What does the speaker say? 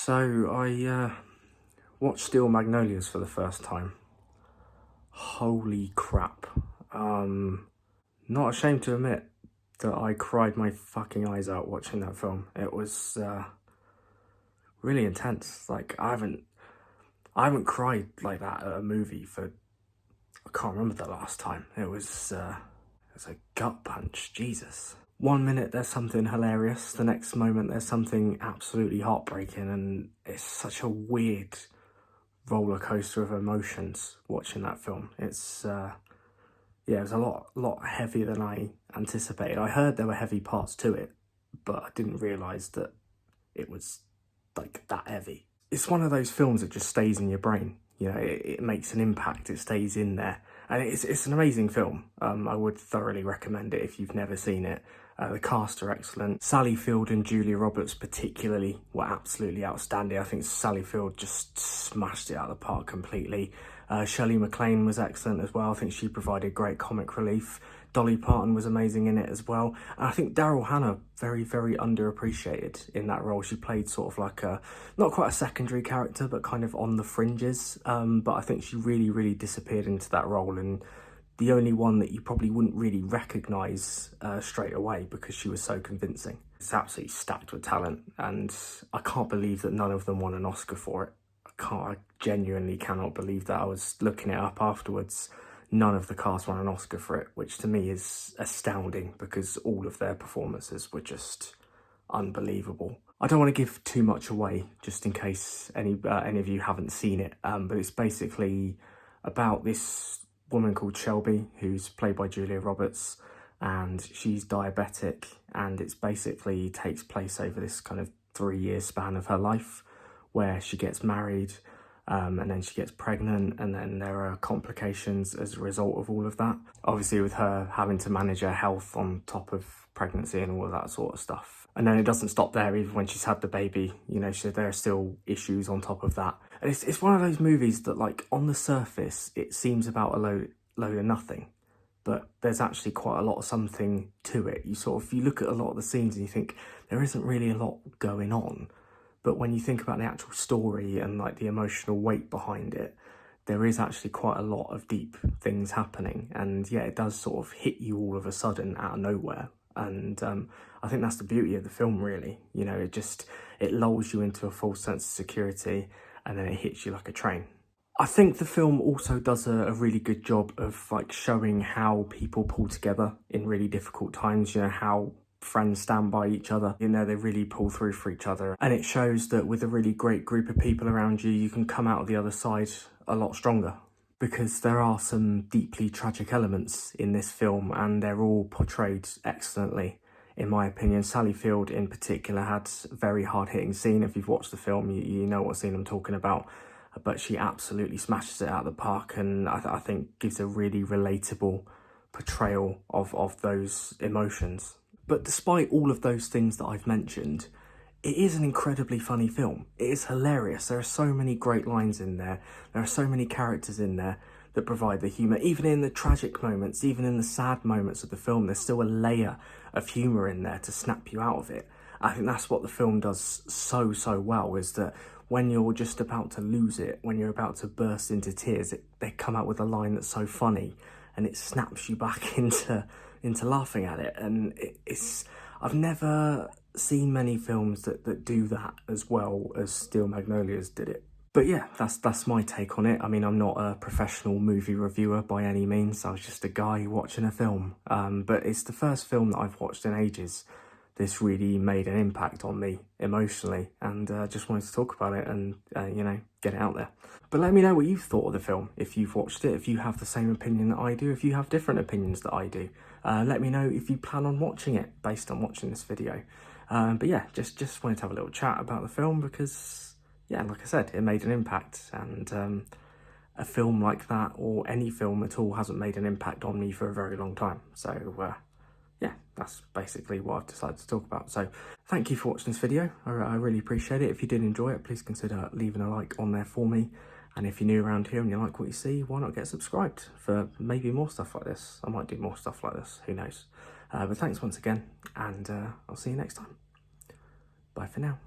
So I watched Steel Magnolias for the first time. Holy crap. Not ashamed to admit that I cried my fucking eyes out watching that film. It was really intense. Like I haven't cried like that at a movie for, I can't remember the last time. It was a gut punch, Jesus. One minute there's something hilarious, the next moment there's something absolutely heartbreaking, and it's such a weird roller coaster of emotions watching that film. It's yeah, it was a lot heavier than I anticipated. I heard there were heavy parts to it, but I didn't realise that it was like that heavy. It's one of those films that just stays in your brain. You know, it makes an impact, it stays in there. And it's an amazing film. I would thoroughly recommend it if you've never seen it. The cast are excellent. Sally Field and Julia Roberts particularly were absolutely outstanding. I think Sally Field just smashed it out of the park completely. Shirley MacLaine was excellent as well. I think she provided great comic relief. Dolly Parton was amazing in it as well. And I think Daryl Hannah, very, very underappreciated in that role. She played sort of like a, not quite a secondary character, but kind of on the fringes. But I think she really, really disappeared into that role, and the only one that you probably wouldn't really recognise straight away because she was so convincing. It's absolutely stacked with talent, and I can't believe that none of them won an Oscar for it. I genuinely cannot believe that. I was looking it up afterwards. None of the cast won an Oscar for it, which to me is astounding because all of their performances were just unbelievable. I don't want to give too much away just in case any of you haven't seen it, but it's basically about this woman called Shelby, who's played by Julia Roberts, and she's diabetic, and it's basically takes place over this kind of 3-year span of her life where she gets married, and then she gets pregnant, and then there are complications as a result of all of that. Obviously with her having to manage her health on top of pregnancy and all of that sort of stuff. And then it doesn't stop there, even when she's had the baby, you know, there are still issues on top of that. And it's one of those movies that, like, on the surface, it seems about a load of nothing, but there's actually quite a lot of something to it. You look at a lot of the scenes and you think there isn't really a lot going on. But when you think about the actual story and like the emotional weight behind it, there is actually quite a lot of deep things happening. And yeah, it does sort of hit you all of a sudden out of nowhere. And I think that's the beauty of the film, really. You know, it lulls you into a false sense of security, and then it hits you like a train. I think the film also does a really good job of like showing how people pull together in really difficult times, you know, how friends stand by each other, you know, they really pull through for each other. And it shows that with a really great group of people around you, you can come out of the other side a lot stronger. Because there are some deeply tragic elements in this film, and they're all portrayed excellently, in my opinion. Sally Field in particular had a very hard-hitting scene. If you've watched the film, you know what scene I'm talking about. But she absolutely smashes it out of the park, and I think gives a really relatable portrayal of those emotions. But despite all of those things that I've mentioned, it is an incredibly funny film. It is hilarious. There are so many great lines in there. There are so many characters in there that provide the humour. Even in the tragic moments, even in the sad moments of the film, there's still a layer of humour in there to snap you out of it. I think that's what the film does so well, is that when you're just about to lose it, when you're about to burst into tears, they come out with a line that's so funny, and it snaps you back into laughing at it. And I've never seen many films that do that as well as Steel Magnolias did it. But yeah, that's my take on it. I mean, I'm not a professional movie reviewer by any means. I was just a guy watching a film. But it's the first film that I've watched in ages. This really made an impact on me emotionally, and just wanted to talk about it and, you know, get it out there. But let me know what you thought of the film, if you've watched it, if you have the same opinion that I do, if you have different opinions that I do. Let me know if you plan on watching it based on watching this video. But yeah, just wanted to have a little chat about the film because, yeah, like I said, it made an impact, and a film like that, or any film at all, hasn't made an impact on me for a very long time. So yeah, that's basically what I've decided to talk about. So thank you for watching this video. I really appreciate it. If you did enjoy it, please consider leaving a like on there for me. And if you're new around here and you like what you see, why not get subscribed for maybe more stuff like this? I might do more stuff like this, who knows. But thanks once again, and I'll see you next time. Bye for now.